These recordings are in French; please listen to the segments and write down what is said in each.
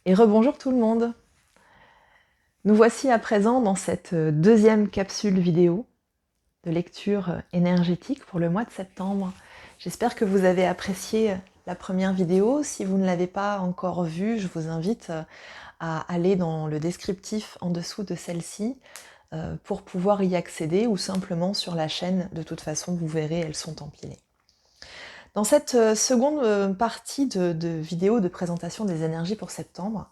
Et rebonjour tout le monde. Nous voici à présent dans cette deuxième capsule vidéo de lecture énergétique pour le mois de septembre. J'espère que vous avez apprécié la première vidéo. Si vous ne l'avez pas encore vue, je vous invite à aller dans le descriptif en dessous de celle-ci pour pouvoir y accéder ou simplement sur la chaîne. De toute façon, vous verrez, elles sont empilées. Dans cette seconde partie de vidéo de présentation des énergies pour septembre,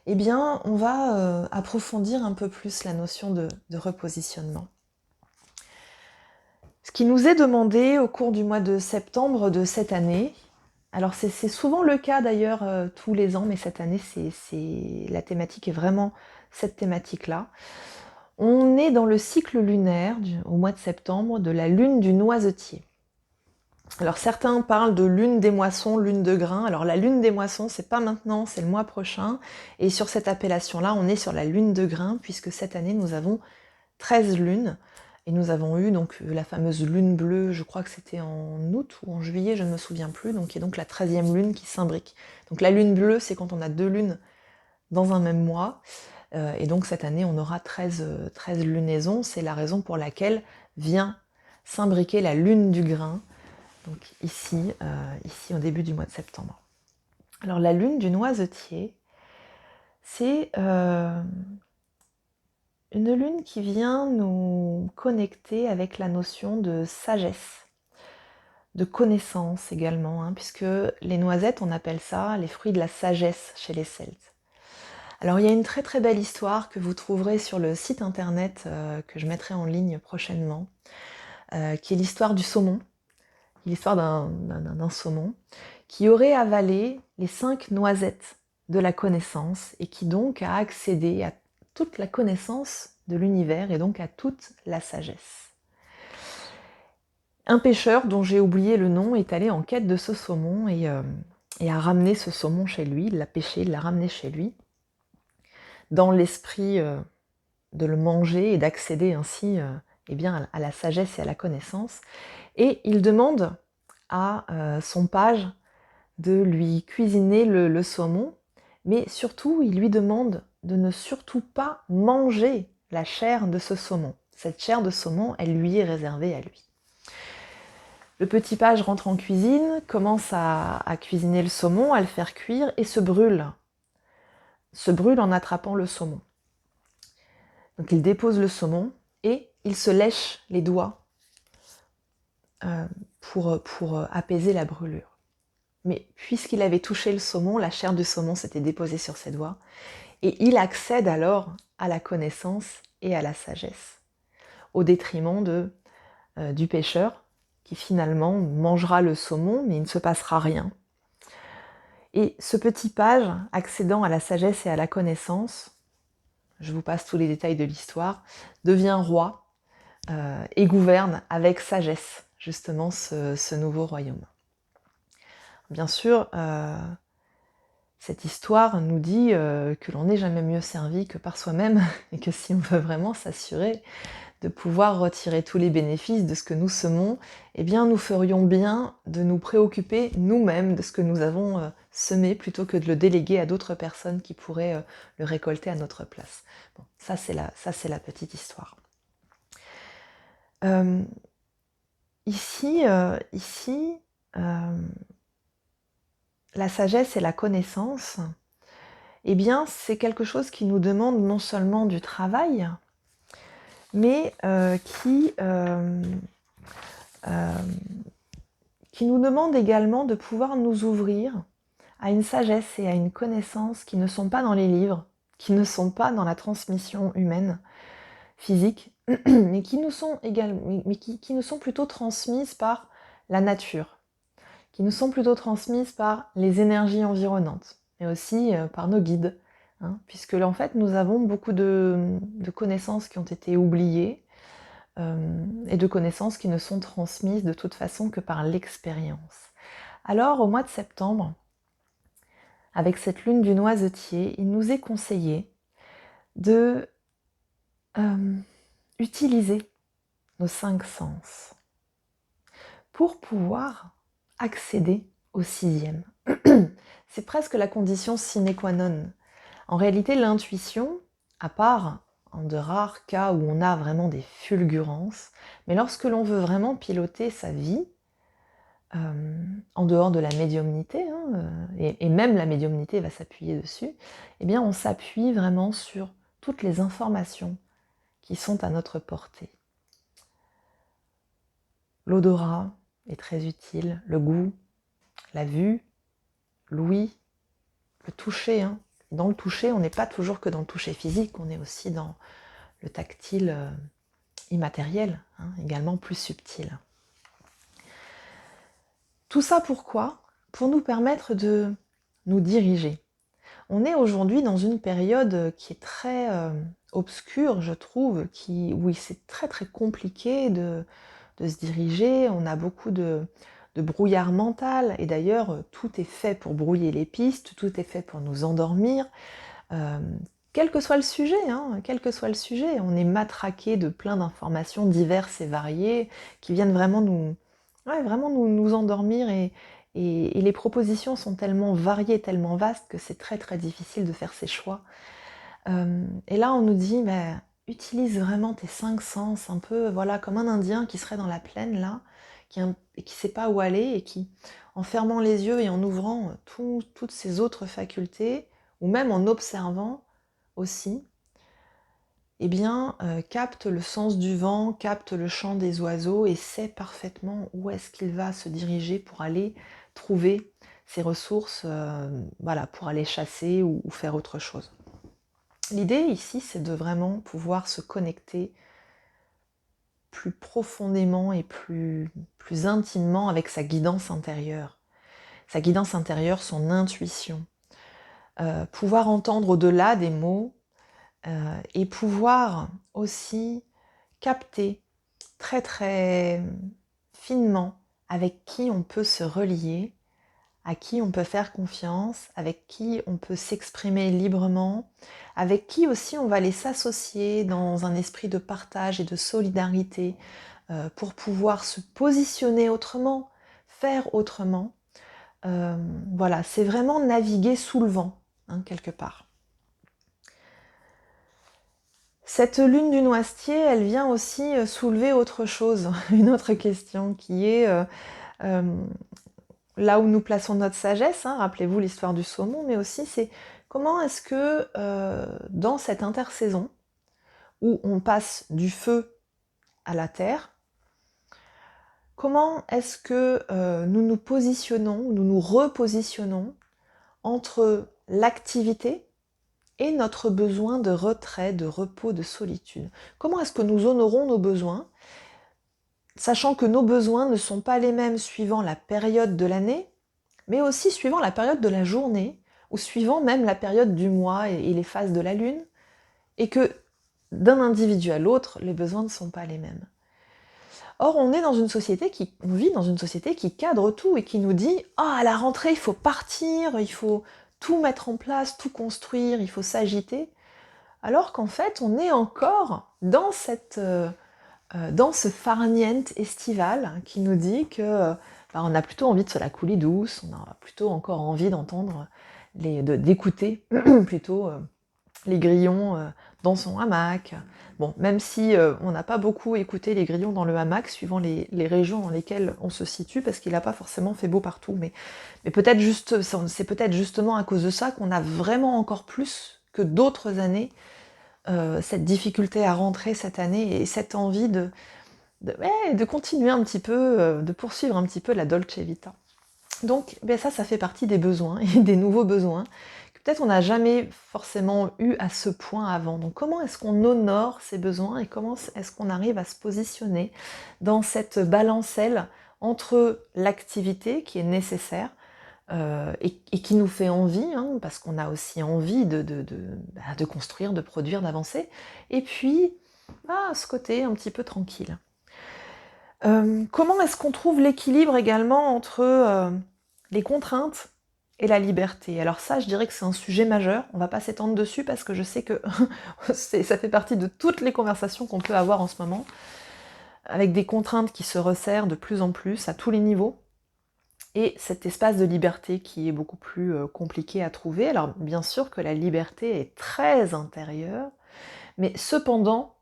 eh bien, on va approfondir un peu plus la notion de repositionnement. Ce qui nous est demandé au cours du mois de septembre de cette année, alors c'est souvent le cas d'ailleurs tous les ans, mais cette année, la thématique est vraiment cette thématique-là. On est dans le cycle lunaire au mois de septembre de la lune du noisetier. Alors certains parlent de lune des moissons, lune de grains. Alors la lune des moissons, c'est pas maintenant, c'est le mois prochain. Et sur cette appellation-là, on est sur la lune de grains, puisque cette année, nous avons 13 lunes. Et nous avons eu donc la fameuse lune bleue, je crois que c'était en août ou en juillet, je ne me souviens plus, donc qui est donc la 13e lune qui s'imbrique. Donc la lune bleue, c'est quand on a deux lunes dans un même mois. Et donc cette année, on aura 13 lunaisons. C'est la raison pour laquelle vient s'imbriquer la lune du grain, donc ici au début du mois de septembre. Alors la lune du noisetier, c'est une lune qui vient nous connecter avec la notion de sagesse, de connaissance également, puisque les noisettes, on appelle ça les fruits de la sagesse chez les Celtes. Alors il y a une très très belle histoire que vous trouverez sur le site internet que je mettrai en ligne prochainement, qui est l'histoire du saumon, l'histoire d'un saumon qui aurait avalé les 5 noisettes de la connaissance et qui donc a accédé à toute la connaissance de l'univers et donc à toute la sagesse. Un pêcheur dont j'ai oublié le nom est allé en quête de ce saumon et a ramené ce saumon chez lui, il l'a pêché, il l'a ramené chez lui, dans l'esprit de le manger et d'accéder ainsi bien, à la sagesse et à la connaissance. Et il demande à son page de lui cuisiner le saumon, mais surtout, il lui demande de ne surtout pas manger la chair de ce saumon. Cette chair de saumon, elle lui est réservée à lui. Le petit page rentre en cuisine, commence à cuisiner le saumon, à le faire cuire et se brûle. Se brûle en attrapant le saumon. Donc il dépose le saumon et il se lèche les doigts pour apaiser la brûlure. Mais puisqu'il avait touché le saumon, la chair du saumon s'était déposée sur ses doigts, et il accède alors à la connaissance et à la sagesse, au détriment du pêcheur, qui finalement mangera le saumon, mais il ne se passera rien. Et ce petit page, accédant à la sagesse et à la connaissance, je vous passe tous les détails de l'histoire, devient roi et gouverne avec sagesse, justement, ce nouveau royaume. Bien sûr, cette histoire nous dit que l'on n'est jamais mieux servi que par soi-même et que si on veut vraiment s'assurer de pouvoir retirer tous les bénéfices de ce que nous semons, eh bien nous ferions bien de nous préoccuper nous-mêmes de ce que nous avons semé plutôt que de le déléguer à d'autres personnes qui pourraient le récolter à notre place. Bon, ça c'est la petite histoire. Ici, la sagesse et la connaissance, eh bien, c'est quelque chose qui nous demande non seulement du travail, mais qui nous demande également de pouvoir nous ouvrir à une sagesse et à une connaissance qui ne sont pas dans les livres, qui ne sont pas dans la transmission humaine, physique, mais qui nous sont qui nous sont plutôt transmises par la nature, qui nous sont plutôt transmises par les énergies environnantes, mais aussi par nos guides, puisque en fait nous avons beaucoup de connaissances qui ont été oubliées et de connaissances qui ne sont transmises de toute façon que par l'expérience. Alors au mois de septembre, avec cette lune du noisetier, il nous est conseillé de utiliser nos 5 sens pour pouvoir accéder au 6e. c'est presque la condition sine qua non. En réalité, l'intuition, à part en de rares cas où on a vraiment des fulgurances, mais lorsque l'on veut vraiment piloter sa vie, en dehors de la médiumnité, hein, et même la médiumnité va s'appuyer dessus, eh bien on s'appuie vraiment sur toutes les informations qui sont à notre portée. L'odorat est très utile, le goût, la vue, l'ouïe, le toucher. Hein. Dans le toucher, on n'est pas toujours que dans le toucher physique, on est aussi dans le tactile immatériel, hein, également plus subtil. Tout ça pourquoi ? Pour nous permettre de nous diriger. On est aujourd'hui dans une période qui est très obscure, je trouve, où c'est très très compliqué de se diriger. On a beaucoup de brouillard mental, et d'ailleurs tout est fait pour brouiller les pistes, tout est fait pour nous endormir. Quel que soit le sujet, quel que soit le sujet, on est matraqué de plein d'informations diverses et variées qui viennent vraiment nous endormir, et les propositions sont tellement variées, tellement vastes que c'est très très difficile de faire ses choix. Et là on nous dit, utilise vraiment tes 5 sens, un peu voilà, comme un Indien qui serait dans la plaine là, qui ne sait pas où aller, et qui, en fermant les yeux et en ouvrant toutes ses autres facultés, ou même en observant aussi, eh bien, capte le sens du vent, capte le chant des oiseaux et sait parfaitement où est-ce qu'il va se diriger pour aller trouver ses ressources, voilà, pour aller chasser ou faire autre chose. L'idée ici, c'est de vraiment pouvoir se connecter plus profondément et plus intimement avec sa guidance intérieure. Sa guidance intérieure, son intuition. Pouvoir entendre au-delà des mots, et pouvoir aussi capter très très finement avec qui on peut se relier, à qui on peut faire confiance, avec qui on peut s'exprimer librement, avec qui aussi on va aller s'associer dans un esprit de partage et de solidarité, pour pouvoir se positionner autrement, faire autrement. Voilà, c'est vraiment naviguer sous le vent, quelque part. Cette lune du noisetier, elle vient aussi soulever autre chose, une autre question qui est là où nous plaçons notre sagesse, rappelez-vous l'histoire du saumon, mais aussi c'est comment est-ce que dans cette intersaison, où on passe du feu à la terre, comment est-ce que nous nous positionnons, nous nous repositionnons entre l'activité et notre besoin de retrait, de repos, de solitude. Comment est-ce que nous honorons nos besoins, sachant que nos besoins ne sont pas les mêmes suivant la période de l'année, mais aussi suivant la période de la journée, ou suivant même la période du mois et les phases de la lune, et que d'un individu à l'autre, les besoins ne sont pas les mêmes. Or, on vit dans une société qui cadre tout et qui nous dit « Ah, à la rentrée, il faut partir, il faut tout mettre en place, tout construire, il faut s'agiter », alors qu'en fait, on est encore dans ce farniente estival qui nous dit que on a plutôt envie de se la couler douce, on a plutôt encore envie d'écouter plutôt les grillons dans son hamac. Bon, même si on n'a pas beaucoup écouté les grillons dans le hamac, suivant les régions dans lesquelles on se situe, parce qu'il n'a pas forcément fait beau partout, mais c'est peut-être justement à cause de ça qu'on a vraiment encore plus que d'autres années cette difficulté à rentrer cette année, et cette envie de continuer un petit peu, de poursuivre un petit peu la Dolce Vita. Donc ça fait partie des besoins, et des nouveaux besoins, que peut-être on n'a jamais forcément eu à ce point avant. Donc comment est-ce qu'on honore ces besoins, et comment est-ce qu'on arrive à se positionner dans cette balancelle entre l'activité qui est nécessaire, et qui nous fait envie, parce qu'on a aussi envie de construire, de produire, d'avancer, et puis ce côté un petit peu tranquille. Comment est-ce qu'on trouve l'équilibre également entre les contraintes et la liberté? Alors ça, je dirais que c'est un sujet majeur, on va pas s'étendre dessus parce que je sais que ça fait partie de toutes les conversations qu'on peut avoir en ce moment, avec des contraintes qui se resserrent de plus en plus à tous les niveaux. et cet espace de liberté qui est beaucoup plus compliqué à trouver. Alors bien sûr que la liberté est très intérieure, mais cependant,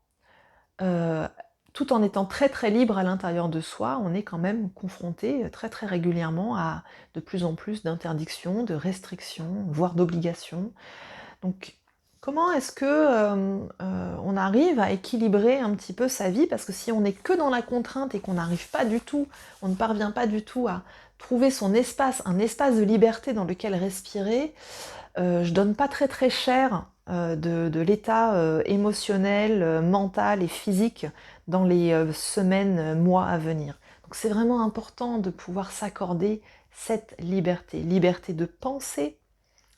tout en étant très très libre à l'intérieur de soi, on est quand même confronté très très régulièrement à de plus en plus d'interdictions, de restrictions, voire d'obligations. Donc comment est-ce que on arrive à équilibrer un petit peu sa vie? Parce que si on n'est que dans la contrainte et qu'on n'arrive pas du tout, on ne parvient pas du tout à trouver son espace, un espace de liberté dans lequel respirer, je donne pas très très cher de l'état émotionnel, mental et physique dans les semaines, mois à venir. Donc c'est vraiment important de pouvoir s'accorder cette liberté. Liberté de penser,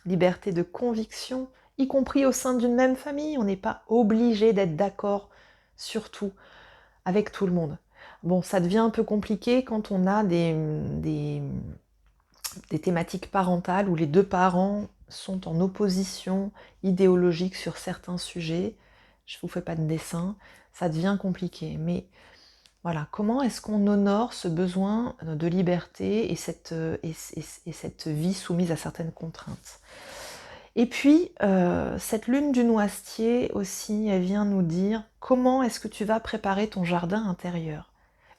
liberté de conviction, y compris au sein d'une même famille. On n'est pas obligé d'être d'accord sur tout, avec tout le monde. Bon, ça devient un peu compliqué quand on a des thématiques parentales où les deux parents sont en opposition idéologique sur certains sujets. Je ne vous fais pas de dessin, ça devient compliqué. Mais voilà, comment est-ce qu'on honore ce besoin de liberté et cette vie soumise à certaines contraintes? Et puis, cette lune du noisetier aussi, elle vient nous dire comment est-ce que tu vas préparer ton jardin intérieur.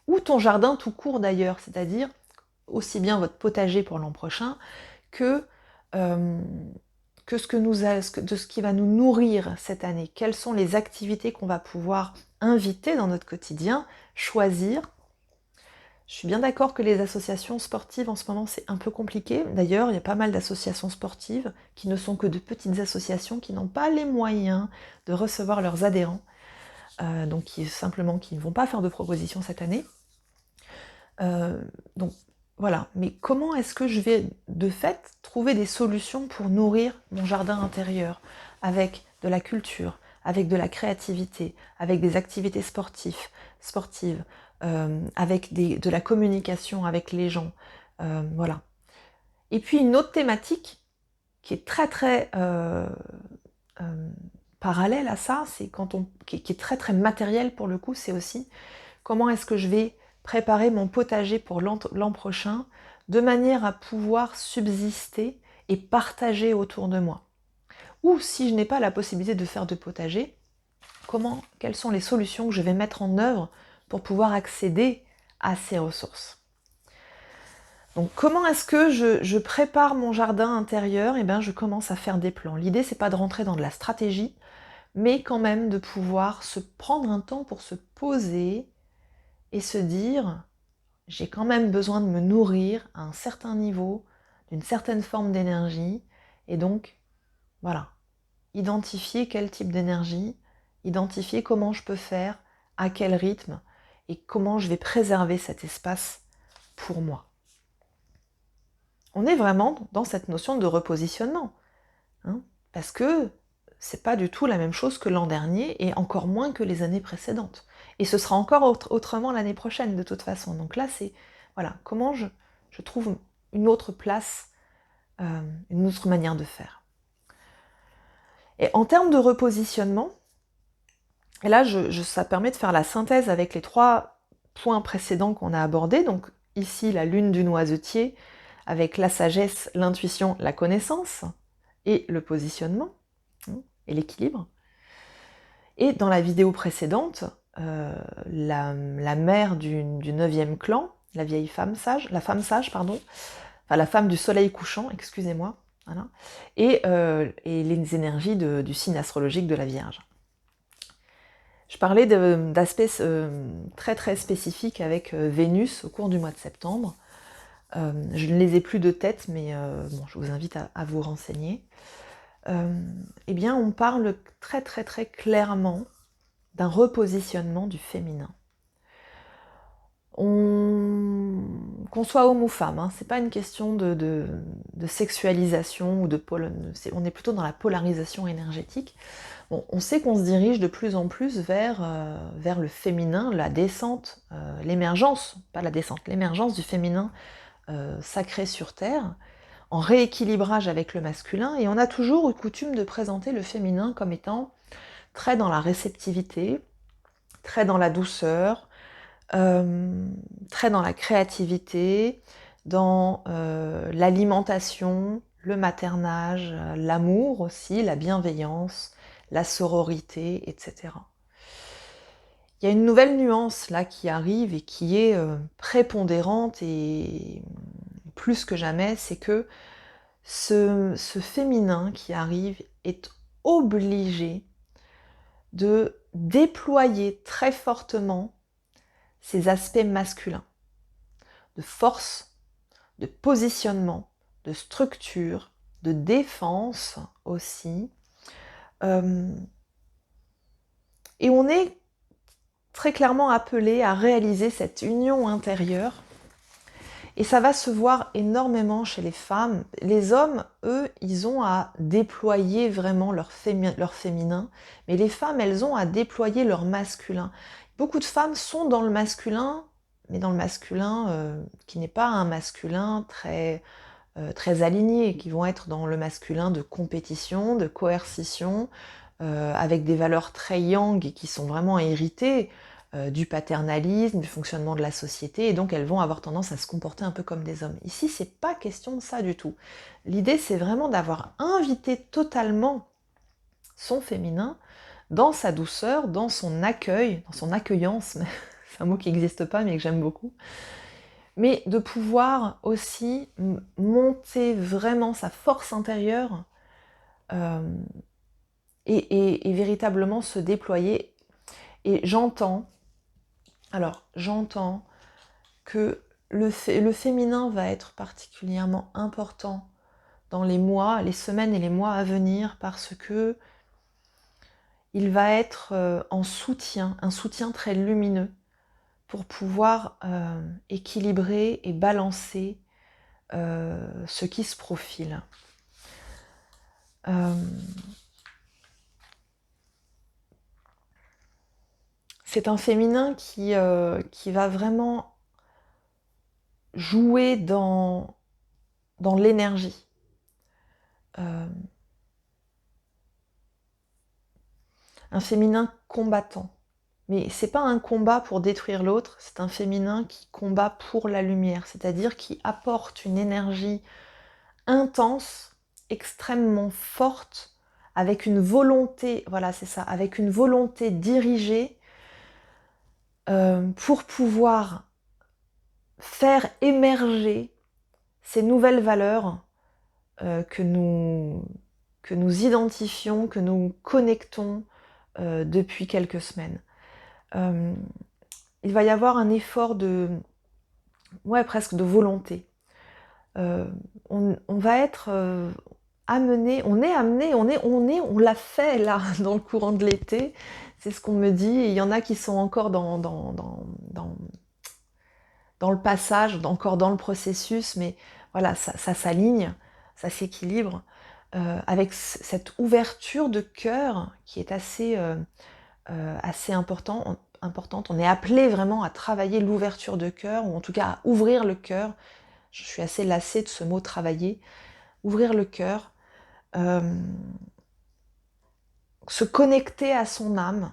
Ou ton jardin tout court d'ailleurs, c'est-à-dire aussi bien votre potager pour l'an prochain que, euh, que de ce qui va nous nourrir cette année. Quelles sont les activités qu'on va pouvoir inviter dans notre quotidien, choisir. Je suis bien d'accord que les associations sportives en ce moment c'est un peu compliqué. D'ailleurs, il y a pas mal d'associations sportives qui ne sont que de petites associations qui n'ont pas les moyens de recevoir leurs adhérents, donc qui ne vont pas faire de propositions cette année. Donc voilà, mais comment est-ce que je vais de fait trouver des solutions pour nourrir mon jardin intérieur avec de la culture, avec de la créativité, avec des activités sportives, avec de la communication avec les gens, voilà. Et puis une autre thématique qui est très très parallèle à ça, c'est qui est très très matérielle pour le coup, c'est aussi comment est-ce que je vais préparer mon potager pour l'an prochain de manière à pouvoir subsister et partager autour de moi. Ou si je n'ai pas la possibilité de faire de potager, quelles sont les solutions que je vais mettre en œuvre pour pouvoir accéder à ces ressources. Donc comment est-ce que je prépare mon jardin intérieur? Eh bien je commence à faire des plans. L'idée c'est pas de rentrer dans de la stratégie, mais quand même de pouvoir se prendre un temps pour se poser et se dire j'ai quand même besoin de me nourrir à un certain niveau, d'une certaine forme d'énergie, et donc, voilà, identifier quel type d'énergie, identifier comment je peux faire, à quel rythme, et comment je vais préserver cet espace pour moi. On est vraiment dans cette notion de repositionnement, hein, parce que c'est pas du tout la même chose que l'an dernier, et encore moins que les années précédentes. Et ce sera encore autrement l'année prochaine, de toute façon. Donc là, c'est, voilà, comment je trouve une autre place, une autre manière de faire. Et en termes de repositionnement, et là, ça permet de faire la synthèse avec les 3 points précédents qu'on a abordés. Donc ici, la lune du noisetier, avec la sagesse, l'intuition, la connaissance, et le positionnement, et l'équilibre. Et dans la vidéo précédente, la mère du 9e clan, la vieille femme sage, la femme sage, pardon, enfin la femme du soleil couchant, excusez-moi, voilà, et les énergies du signe astrologique de la Vierge. Je parlais d'aspects très très spécifiques avec Vénus au cours du mois de septembre. Je ne les ai plus de tête, mais bon, je vous invite à vous renseigner. Eh bien, on parle très très très clairement d'un repositionnement du féminin. Qu'on soit homme ou femme, hein, c'est pas une question de sexualisation ou on est plutôt dans la polarisation énergétique. Bon, on sait qu'on se dirige de plus en plus vers le féminin, la descente, l'émergence, pas la descente, l'émergence du féminin sacré sur Terre, en rééquilibrage avec le masculin, et on a toujours eu coutume de présenter le féminin comme étant très dans la réceptivité, très dans la douceur, très dans la créativité, dans l'alimentation, le maternage, l'amour aussi, la bienveillance, la sororité, etc. Il y a une nouvelle nuance là qui arrive et qui est prépondérante et plus que jamais, c'est que ce féminin qui arrive est obligé de déployer très fortement ses aspects masculins, de force, de positionnement, de structure, de défense aussi. Et on est très clairement appelé à réaliser cette union intérieure. Et ça va se voir énormément chez les femmes. Les hommes, eux, ils ont à déployer vraiment leur féminin, mais les femmes, elles ont à déployer leur masculin. Beaucoup de femmes sont dans le masculin, mais dans le masculin qui n'est pas un masculin très aligné, qui vont être dans le masculin de compétition, de coercition, avec des valeurs très yang et qui sont vraiment héritées du paternalisme, du fonctionnement de la société, et donc elles vont avoir tendance à se comporter un peu comme des hommes. Ici, c'est pas question de ça du tout. L'idée, c'est vraiment d'avoir invité totalement son féminin dans sa douceur, dans son accueil, dans son accueillance, c'est un mot qui n'existe pas mais que j'aime beaucoup, mais de pouvoir aussi monter vraiment sa force intérieure et véritablement se déployer. Et j'entends que le féminin va être particulièrement important dans les mois, les semaines et les mois à venir parce que il va être en soutien, un soutien très lumineux pour pouvoir équilibrer et balancer ce qui se profile. C'est un féminin qui va vraiment jouer dans l'énergie. Un féminin combattant. Mais c'est pas un combat pour détruire l'autre, c'est un féminin qui combat pour la lumière, c'est-à-dire qui apporte une énergie intense, extrêmement forte, avec une volonté, voilà c'est ça, avec une volonté dirigée pour pouvoir faire émerger ces nouvelles valeurs que nous identifions, que nous connectons depuis quelques semaines. Il va y avoir un effort presque de volonté. On va être amené, on l'a fait là dans le courant de l'été, c'est ce qu'on me dit, et il y en a qui sont encore dans le passage, encore dans le processus, mais voilà, ça s'aligne, ça s'équilibre, avec cette ouverture de cœur qui est assez importante. On est appelé vraiment à travailler l'ouverture de cœur, ou en tout cas à ouvrir le cœur. Je suis assez lassée de ce mot travailler. Ouvrir le cœur, se connecter à son âme,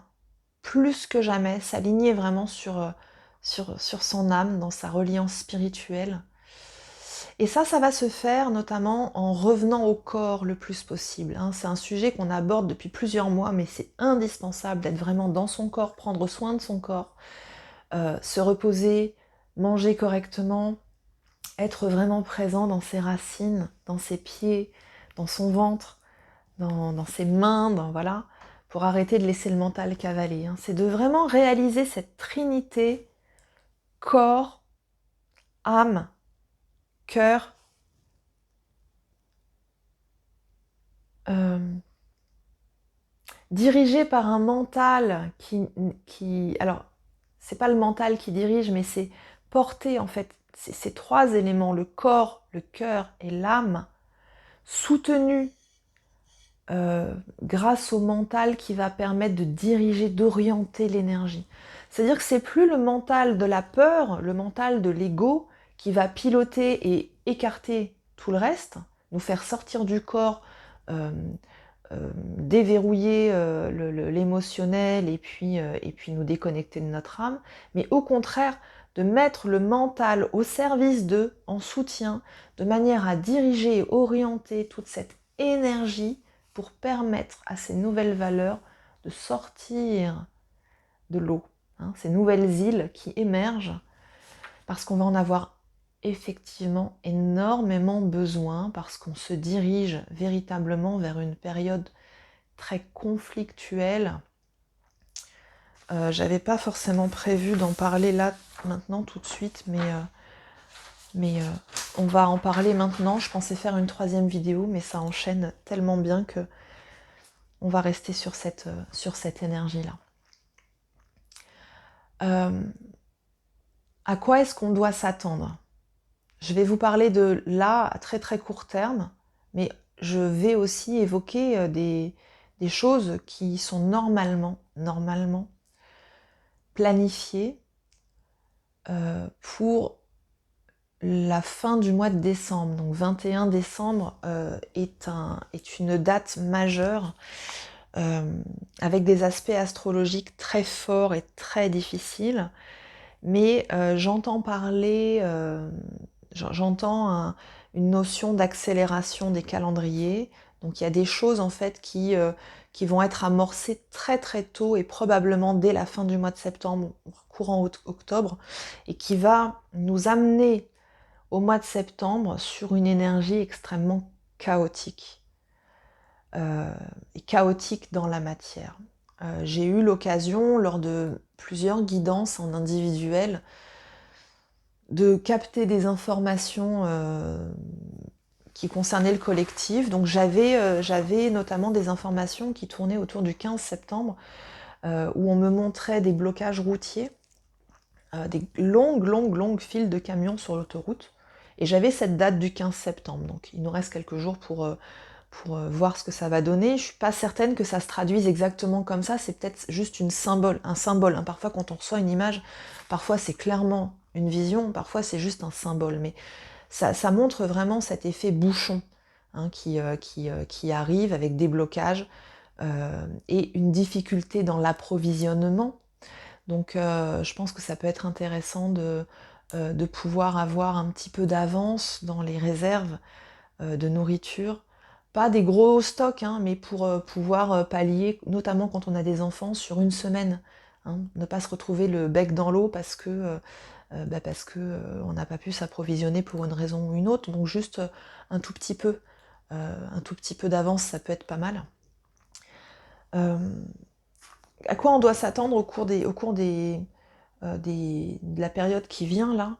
plus que jamais, s'aligner vraiment sur son âme, dans sa reliance spirituelle. Et ça va se faire notamment en revenant au corps le plus possible. C'est un sujet qu'on aborde depuis plusieurs mois, mais c'est indispensable d'être vraiment dans son corps, prendre soin de son corps, se reposer, manger correctement, être vraiment présent dans ses racines, dans ses pieds, dans son ventre, dans ses mains, voilà, pour arrêter de laisser le mental cavaler. C'est de vraiment réaliser cette trinité corps, âme, cœur, dirigé par un mental qui alors, c'est pas le mental qui dirige, mais c'est porter en fait ces trois éléments, le corps, le cœur et l'âme, soutenus grâce au mental qui va permettre de diriger, d'orienter l'énergie. C'est-à-dire que c'est plus le mental de la peur, le mental de l'ego qui va piloter et écarter tout le reste, nous faire sortir du corps, déverrouiller l'émotionnel et puis nous déconnecter de notre âme, mais au contraire de mettre le mental au service d'eux, en soutien, de manière à diriger et orienter toute cette énergie pour permettre à ces nouvelles valeurs de sortir de l'eau, hein, ces nouvelles îles qui émergent, parce qu'on va en avoir effectivement énormément besoin, parce qu'on se dirige véritablement vers une période très conflictuelle. J'avais pas forcément prévu d'en parler là maintenant tout de suite, mais on va en parler maintenant. Je pensais faire une 3e vidéo, mais ça enchaîne tellement bien que on va rester sur cette énergie-là. À quoi est-ce qu'on doit s'attendre? Je vais vous parler de là à très très court terme, mais je vais aussi évoquer des choses qui sont normalement planifiées pour la fin du mois de décembre. Donc 21 décembre est une date majeure avec des aspects astrologiques très forts et très difficiles. Mais j'entends parler, j'entends une notion d'accélération des calendriers. Donc il y a des choses en fait qui vont être amorcées très très tôt et probablement dès la fin du mois de septembre, courant octobre, et qui va nous amener au mois de septembre sur une énergie extrêmement chaotique. Et chaotique dans la matière. J'ai eu l'occasion, lors de plusieurs guidances en individuel, de capter des informations qui concernaient le collectif. Donc j'avais notamment des informations qui tournaient autour du 15 septembre, où on me montrait des blocages routiers, des longues files de camions sur l'autoroute. Et j'avais cette date du 15 septembre, donc il nous reste quelques jours pour voir ce que ça va donner. Je suis pas certaine que ça se traduise exactement comme ça, c'est peut-être juste un symbole. Hein. Parfois quand on reçoit une image, parfois c'est clairement une vision, parfois c'est juste un symbole. Mais ça montre vraiment cet effet bouchon, hein, qui arrive avec des blocages et une difficulté dans l'approvisionnement. Donc je pense que ça peut être intéressant de pouvoir avoir un petit peu d'avance dans les réserves de nourriture. Pas des gros stocks, hein, mais pour pouvoir pallier, notamment quand on a des enfants, sur une semaine. Hein, ne pas se retrouver le bec dans l'eau parce que on n'a pas pu s'approvisionner pour une raison ou une autre. Donc juste un tout petit peu d'avance, ça peut être pas mal. À quoi on doit s'attendre au cours de la période qui vient là?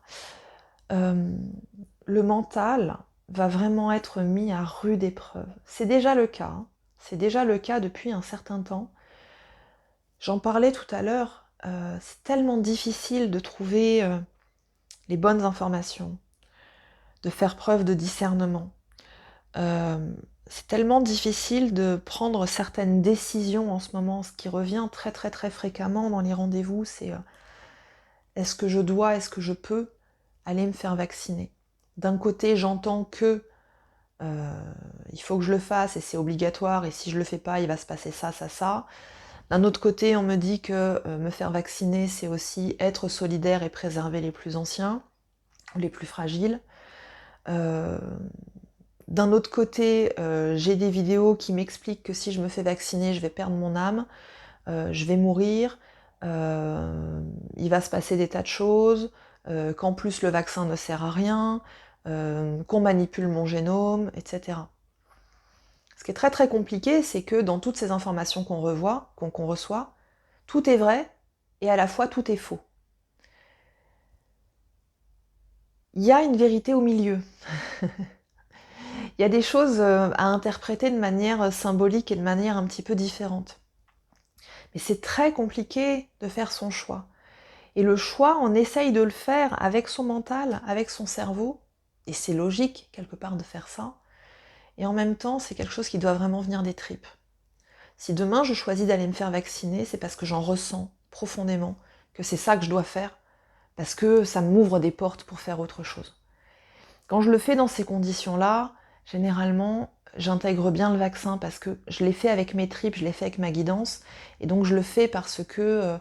Le mental va vraiment être mis à rude épreuve. C'est déjà le cas, hein. C'est déjà le cas depuis un certain temps. J'en parlais tout à l'heure, c'est tellement difficile de trouver les bonnes informations, de faire preuve de discernement. C'est tellement difficile de prendre certaines décisions en ce moment. Ce qui revient très très très fréquemment dans les rendez-vous, c'est est-ce que je dois, est-ce que je peux aller me faire vacciner? D'un côté, j'entends que il faut que je le fasse et c'est obligatoire, et si je le fais pas, il va se passer ça, ça, ça. D'un autre côté, on me dit que me faire vacciner, c'est aussi être solidaire et préserver les plus anciens, les plus fragiles. D'un autre côté, j'ai des vidéos qui m'expliquent que si je me fais vacciner, je vais perdre mon âme, je vais mourir, il va se passer des tas de choses, qu'en plus le vaccin ne sert à rien, qu'on manipule mon génome, etc. Ce qui est très très compliqué, c'est que dans toutes ces informations qu'on reçoit, tout est vrai et à la fois tout est faux. Il y a une vérité au milieu. Il y a des choses à interpréter de manière symbolique et de manière un petit peu différente. Mais c'est très compliqué de faire son choix. Et le choix, on essaye de le faire avec son mental, avec son cerveau, et c'est logique quelque part de faire ça. Et en même temps, c'est quelque chose qui doit vraiment venir des tripes. Si demain je choisis d'aller me faire vacciner, c'est parce que j'en ressens profondément que c'est ça que je dois faire, parce que ça m'ouvre des portes pour faire autre chose. Quand je le fais dans ces conditions-là, généralement, j'intègre bien le vaccin parce que je l'ai fait avec mes tripes, je l'ai fait avec ma guidance, et donc je le fais parce que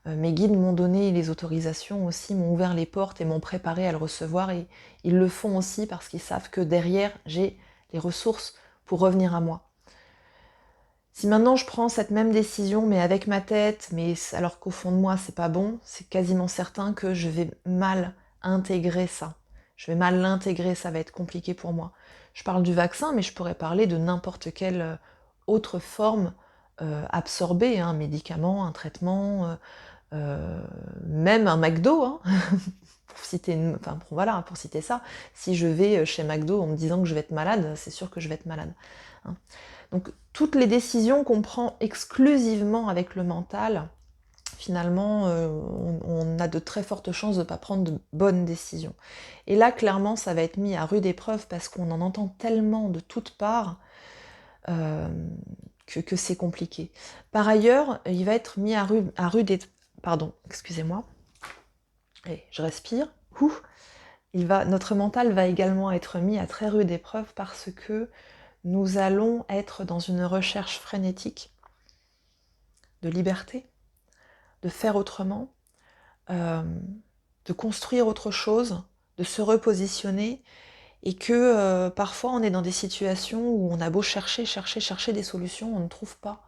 Mes guides m'ont donné les autorisations aussi, m'ont ouvert les portes et m'ont préparé à le recevoir. Et ils le font aussi parce qu'ils savent que derrière, j'ai les ressources pour revenir à moi. Si maintenant je prends cette même décision, mais avec ma tête, mais alors qu'au fond de moi, c'est pas bon, c'est quasiment certain que je vais mal intégrer ça. Je vais mal l'intégrer, ça va être compliqué pour moi. Je parle du vaccin, mais je pourrais parler de n'importe quelle autre forme absorbée, un médicament, un traitement, même un McDo, hein, pour citer, voilà, pour citer ça. Si je vais chez McDo en me disant que je vais être malade, c'est sûr que je vais être malade. Hein. Donc toutes les décisions qu'on prend exclusivement avec le mental, finalement, on a de très fortes chances de ne pas prendre de bonnes décisions. Et là, clairement, ça va être mis à rude épreuve parce qu'on en entend tellement de toutes parts que c'est compliqué. Par ailleurs, il va être mis à rude épreuve. Pardon, excusez-moi. Et je respire. Notre mental va également être mis à très rude épreuve parce que nous allons être dans une recherche frénétique de liberté, de faire autrement, de construire autre chose, de se repositionner, et que parfois on est dans des situations où on a beau chercher des solutions, on ne trouve pas.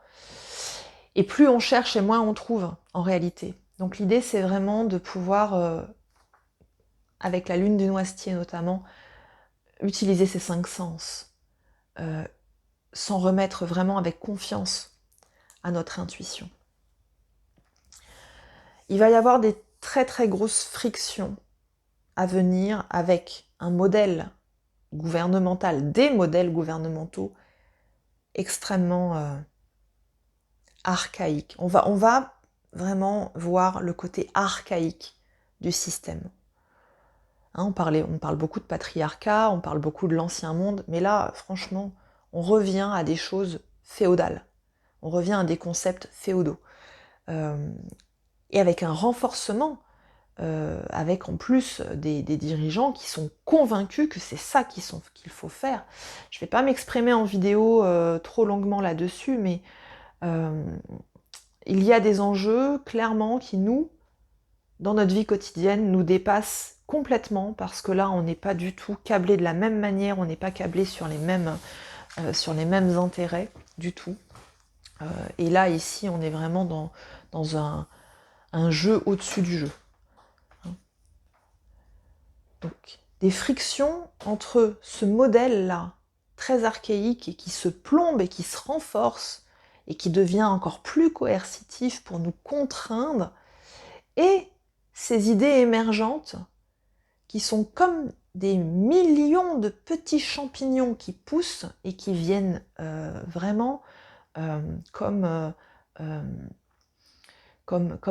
Et plus on cherche et moins on trouve en réalité. Donc l'idée c'est vraiment de pouvoir, avec la lune du noisetier notamment, utiliser ces 5 sens, s'en remettre vraiment avec confiance à notre intuition. Il va y avoir des très très grosses frictions à venir avec un modèle gouvernemental, des modèles gouvernementaux extrêmement archaïques. On va vraiment voir le côté archaïque du système. Hein, on parle beaucoup de patriarcat, on parle beaucoup de l'ancien monde, mais là, franchement, on revient à des choses féodales. On revient à des concepts féodaux. Et avec un renforcement, avec en plus des dirigeants qui sont convaincus que c'est ça qu'il faut faire. Je ne vais pas m'exprimer en vidéo trop longuement là-dessus, mais il y a des enjeux, clairement, qui dans notre vie quotidienne, nous dépassent complètement, parce que là, on n'est pas du tout câblé de la même manière, on n'est pas câblé sur les mêmes intérêts du tout. Et là, ici, on est vraiment dans un jeu au-dessus du jeu. Donc, des frictions entre ce modèle-là, très archaïque, et qui se plombe et qui se renforce, et qui devient encore plus coercitif pour nous contraindre, et ces idées émergentes, qui sont comme des millions de petits champignons qui poussent, et qui viennent vraiment comme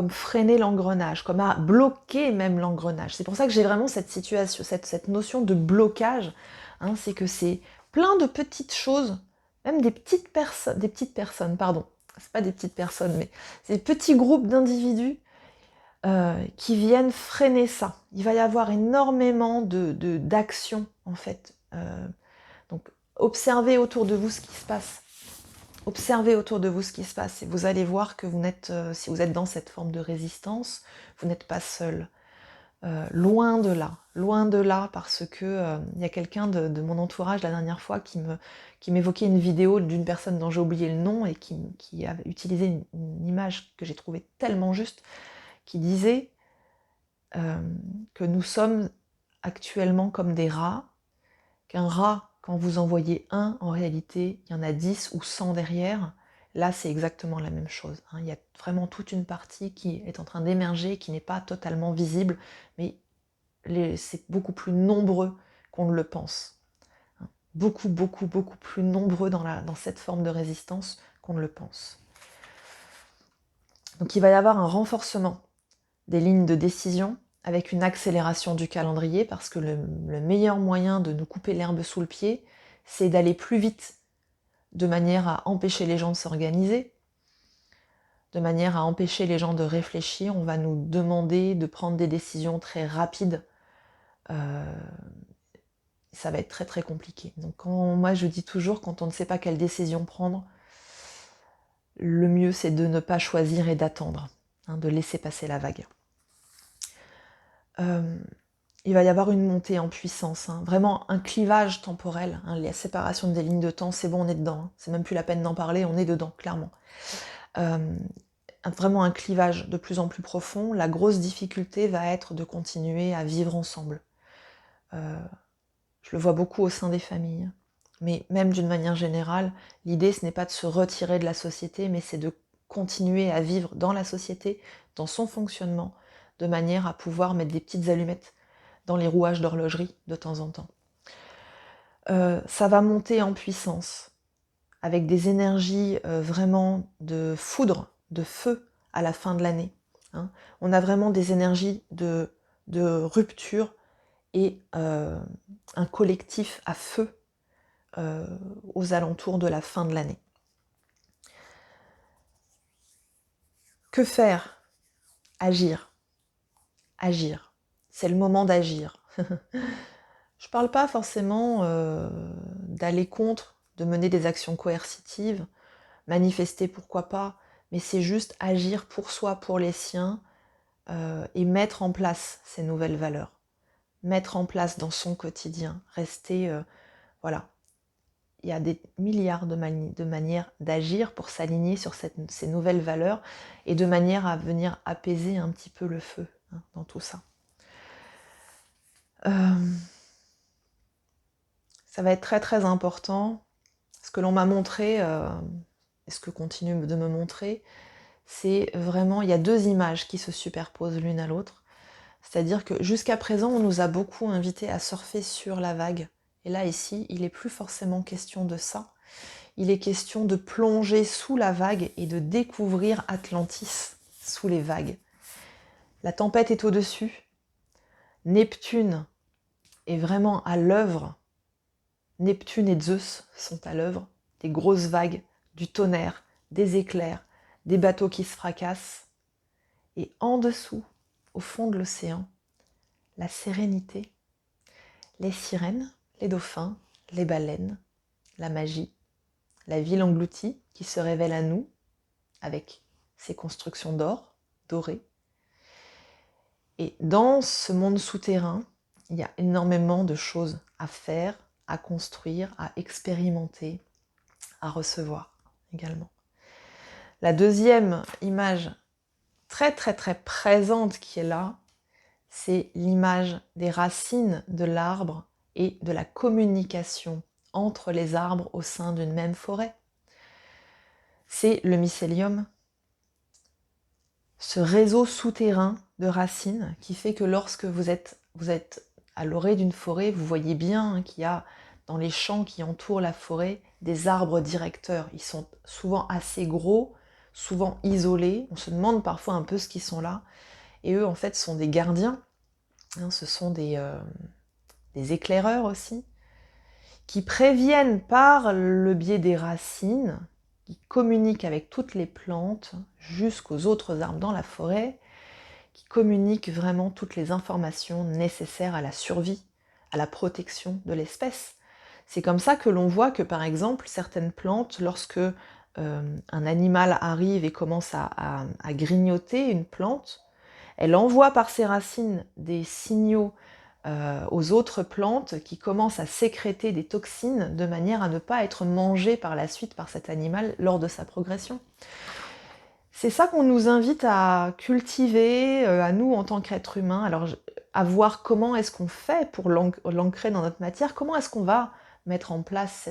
freiner l'engrenage, comme à bloquer même l'engrenage. C'est pour ça que j'ai vraiment cette situation, cette notion de blocage, hein, c'est que c'est plein de petites choses, même des petites personnes, pardon, c'est pas des petites personnes, mais c'est des petits groupes d'individus qui viennent freiner ça. Il va y avoir énormément d'actions, en fait. Donc, observez autour de vous ce qui se passe. Observez autour de vous ce qui se passe et vous allez voir que si vous êtes dans cette forme de résistance, vous n'êtes pas seul. Loin de là, parce que il y a quelqu'un de mon entourage la dernière fois qui m'évoquait une vidéo d'une personne dont j'ai oublié le nom et qui a utilisé une image que j'ai trouvée tellement juste, qui disait que nous sommes actuellement comme des rats, qu'un rat, quand vous en voyez un, en réalité, il y en a 10 ou 100 derrière. Là, c'est exactement la même chose. Hein. Il y a vraiment toute une partie qui est en train d'émerger, qui n'est pas totalement visible, mais c'est beaucoup plus nombreux qu'on ne le pense. Hein. Beaucoup, beaucoup, beaucoup plus nombreux dans cette forme de résistance qu'on ne le pense. Donc il va y avoir un renforcement des lignes de décision, avec une accélération du calendrier, parce que le meilleur moyen de nous couper l'herbe sous le pied, c'est d'aller plus vite, de manière à empêcher les gens de s'organiser, de manière à empêcher les gens de réfléchir. On va nous demander de prendre des décisions très rapides. Ça va être très très compliqué. Donc moi je dis toujours, quand on ne sait pas quelle décision prendre, le mieux c'est de ne pas choisir et d'attendre. de laisser passer la vague. Il va y avoir une montée en puissance, vraiment un clivage temporel, la séparation des lignes de temps, c'est bon, on est dedans, c'est même plus la peine d'en parler, on est dedans, clairement. Vraiment un clivage de plus en plus profond. La grosse difficulté va être de continuer à vivre ensemble. Je le vois beaucoup au sein des familles, mais même d'une manière générale, l'idée ce n'est pas de se retirer de la société, mais c'est de continuer à vivre dans la société, dans son fonctionnement, de manière à pouvoir mettre des petites allumettes dans les rouages d'horlogerie de temps en temps. Ça va monter en puissance, avec des énergies vraiment de foudre, de feu à la fin de l'année. On a vraiment des énergies de rupture et un collectif à feu aux alentours de la fin de l'année. Que faire? Agir. Agir. C'est le moment d'agir. Je parle pas forcément d'aller contre, de mener des actions coercitives, manifester pourquoi pas, mais c'est juste agir pour soi, pour les siens, et mettre en place ces nouvelles valeurs. Mettre en place dans son quotidien, rester, voilà. Il y a des milliards de manières d'agir pour s'aligner sur ces nouvelles valeurs et de manière à venir apaiser un petit peu le feu dans tout ça. Ça va être très très important. Ce que l'on m'a montré, et ce que continue de me montrer, c'est vraiment, il y a deux images qui se superposent l'une à l'autre. C'est-à-dire que jusqu'à présent, on nous a beaucoup invités à surfer sur la vague. Et là, ici, il n'est plus forcément question de ça. Il est question de plonger sous la vague et de découvrir Atlantis sous les vagues. La tempête est au-dessus. Neptune est vraiment à l'œuvre. Neptune et Zeus sont à l'œuvre. Des grosses vagues, du tonnerre, des éclairs, des bateaux qui se fracassent. Et en dessous, au fond de l'océan, la sérénité, les sirènes, les dauphins, les baleines, la magie, la ville engloutie qui se révèle à nous avec ses constructions d'or, dorées. Et dans ce monde souterrain, il y a énormément de choses à faire, à construire, à expérimenter, à recevoir également. La deuxième image très très très présente qui est là, c'est l'image des racines de l'arbre et de la communication entre les arbres au sein d'une même forêt. C'est le mycélium, ce réseau souterrain de racines qui fait que lorsque vous êtes à l'orée d'une forêt, vous voyez bien qu'il y a dans les champs qui entourent la forêt des arbres directeurs. Ils sont souvent assez gros, souvent isolés. On se demande parfois un peu ce qu'ils sont là. Et eux, en fait, sont des gardiens. Ce sont des éclaireurs aussi, qui préviennent par le biais des racines, qui communiquent avec toutes les plantes jusqu'aux autres arbres dans la forêt, qui communiquent vraiment toutes les informations nécessaires à la survie, à la protection de l'espèce. C'est comme ça que l'on voit que, par exemple, certaines plantes, lorsque un animal arrive et commence à grignoter une plante, elle envoie par ses racines des signaux aux autres plantes qui commencent à sécréter des toxines de manière à ne pas être mangées par la suite par cet animal lors de sa progression. C'est ça qu'on nous invite à cultiver, à nous en tant qu'êtres humains, alors à voir comment est-ce qu'on fait pour l'ancrer dans notre matière, comment est-ce qu'on va mettre en place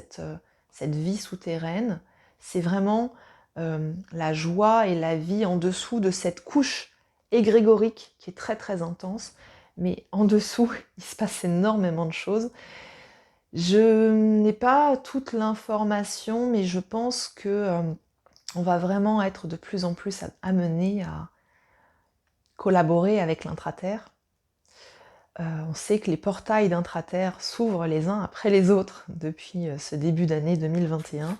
cette vie souterraine. C'est vraiment la joie et la vie en dessous de cette couche égrégorique qui est très très intense, mais en dessous, il se passe énormément de choses. Je n'ai pas toute l'information, mais je pense que on va vraiment être de plus en plus amené à collaborer avec l'intraterre. On sait que les portails d'intraterre s'ouvrent les uns après les autres depuis ce début d'année 2021.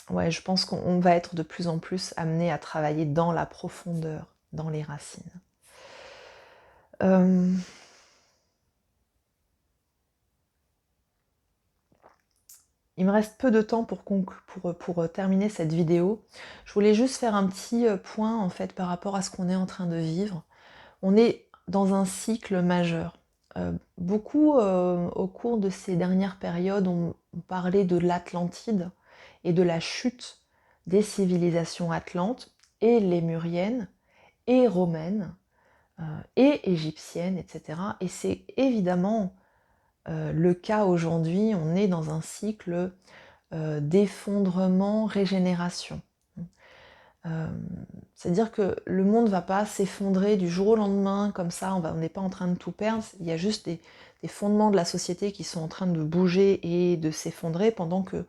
Ouais, je pense qu'on va être de plus en plus amené à travailler dans la profondeur, dans les racines. Il me reste peu de temps pour terminer cette vidéo. Je voulais juste faire un petit point en fait par rapport à ce qu'on est en train de vivre. On est dans un cycle majeur. Beaucoup au cours de ces dernières périodes ont parlé de l'Atlantide et de la chute des civilisations atlantes et lémuriennes et romaines et égyptiennes, etc. Et c'est évidemment le cas aujourd'hui. On est dans un cycle d'effondrement, régénération. Euh, C'est-à-dire que le monde ne va pas s'effondrer du jour au lendemain, comme ça, on n'est pas en train de tout perdre. Il y a juste des fondements de la société qui sont en train de bouger et de s'effondrer pendant que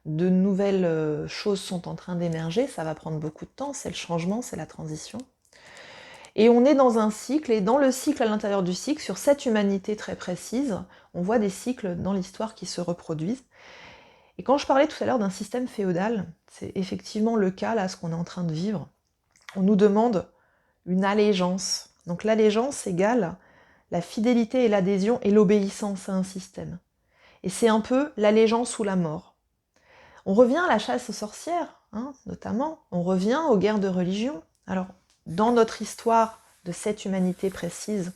de nouvelles choses sont en train d'émerger. Ça va prendre beaucoup de temps, c'est le changement, c'est la transition. Et on est dans un cycle, et dans le cycle, à l'intérieur du cycle, sur cette humanité très précise, on voit des cycles dans l'histoire qui se reproduisent. Et quand je parlais tout à l'heure d'un système féodal, c'est effectivement le cas, là, ce qu'on est en train de vivre. On nous demande une allégeance. Donc l'allégeance égale la fidélité et l'adhésion et l'obéissance à un système. Et c'est un peu l'allégeance ou la mort. On revient à la chasse aux sorcières, hein, notamment. On revient aux guerres de religion. Alors, dans notre histoire de cette humanité précise,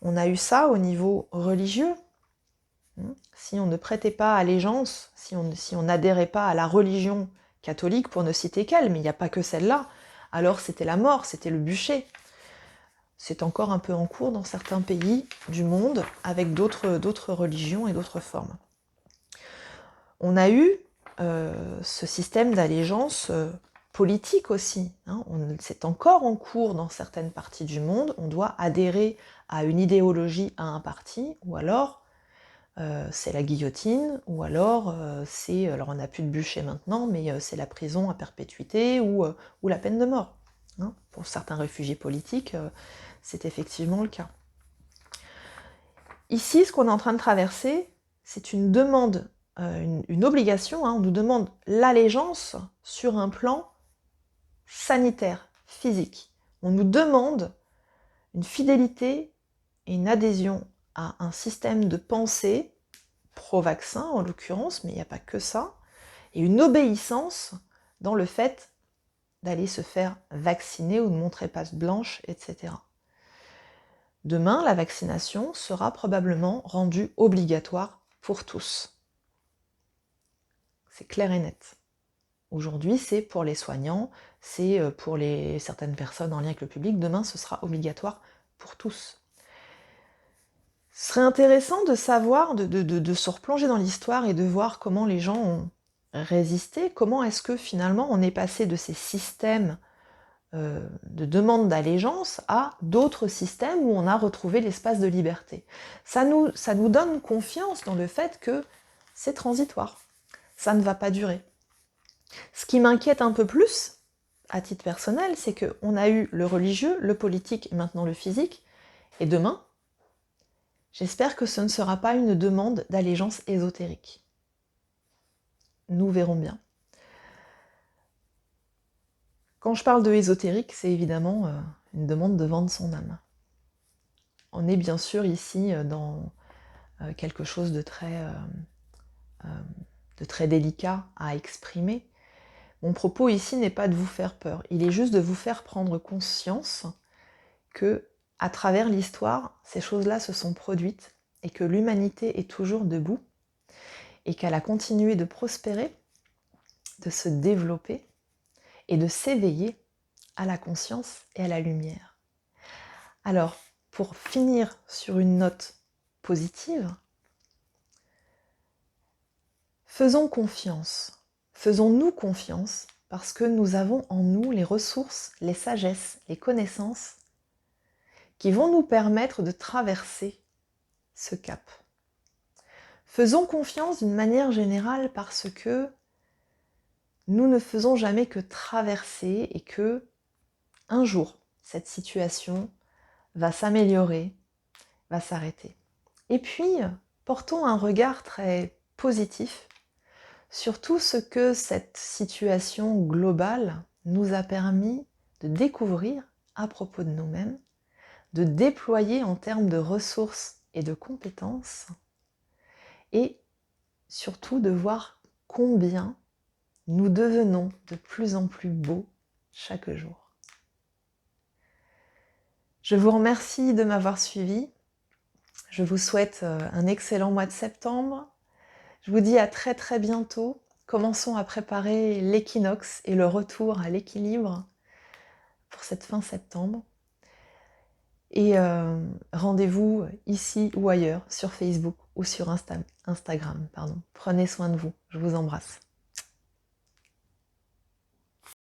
on a eu ça au niveau religieux. Si on ne prêtait pas allégeance, si on n'adhérait pas à la religion catholique, pour ne citer qu'elle, mais il n'y a pas que celle-là, alors c'était la mort, c'était le bûcher. C'est encore un peu en cours dans certains pays du monde, avec d'autres religions et d'autres formes. On a eu ce système d'allégeance politique aussi. Hein. C'est encore en cours dans certaines parties du monde. On doit adhérer à une idéologie, à un parti, ou alors c'est la guillotine, ou alors alors on n'a plus de bûcher maintenant, mais c'est la prison à perpétuité ou la peine de mort. Hein. Pour certains réfugiés politiques, c'est effectivement le cas. Ici, ce qu'on est en train de traverser, c'est une demande, une obligation, hein. On nous demande l'allégeance sur un plan sanitaire, physique. On nous demande une fidélité et une adhésion à un système de pensée pro-vaccin en l'occurrence, mais il n'y a pas que ça, et une obéissance dans le fait d'aller se faire vacciner ou de montrer patte blanche, etc. Demain, la vaccination sera probablement rendue obligatoire pour tous. C'est clair et net. Aujourd'hui, c'est pour les soignants, c'est pour certaines personnes en lien avec le public. Demain, ce sera obligatoire pour tous. Ce serait intéressant de savoir, de se replonger dans l'histoire et de voir comment les gens ont résisté, comment est-ce que finalement on est passé de ces systèmes de demande d'allégeance à d'autres systèmes où on a retrouvé l'espace de liberté. Ça nous donne confiance dans le fait que c'est transitoire, ça ne va pas durer. Ce qui m'inquiète un peu plus, à titre personnel, c'est qu'on a eu le religieux, le politique et maintenant le physique, et demain, j'espère que ce ne sera pas une demande d'allégeance ésotérique. Nous verrons bien. Quand je parle de ésotérique, c'est évidemment une demande de vendre son âme. On est bien sûr ici dans quelque chose de très délicat à exprimer. Mon propos ici n'est pas de vous faire peur, il est juste de vous faire prendre conscience que, à travers l'histoire, ces choses-là se sont produites et que l'humanité est toujours debout et qu'elle a continué de prospérer, de se développer et de s'éveiller à la conscience et à la lumière. Alors, pour finir sur une note positive, faisons confiance, faisons-nous confiance parce que nous avons en nous les ressources, les sagesses, les connaissances qui vont nous permettre de traverser ce cap. Faisons confiance d'une manière générale parce que nous ne faisons jamais que traverser et que un jour, cette situation va s'améliorer, va s'arrêter. Et puis, portons un regard très positif sur tout ce que cette situation globale nous a permis de découvrir à propos de nous-mêmes, de déployer en termes de ressources et de compétences, et surtout de voir combien nous devenons de plus en plus beaux chaque jour. Je vous remercie de m'avoir suivi. Je vous souhaite un excellent mois de septembre. Je vous dis à très très bientôt. Commençons à préparer l'équinoxe et le retour à l'équilibre pour cette fin septembre. Et rendez-vous ici ou ailleurs, sur Facebook ou sur Instagram. Prenez soin de vous. Je vous embrasse.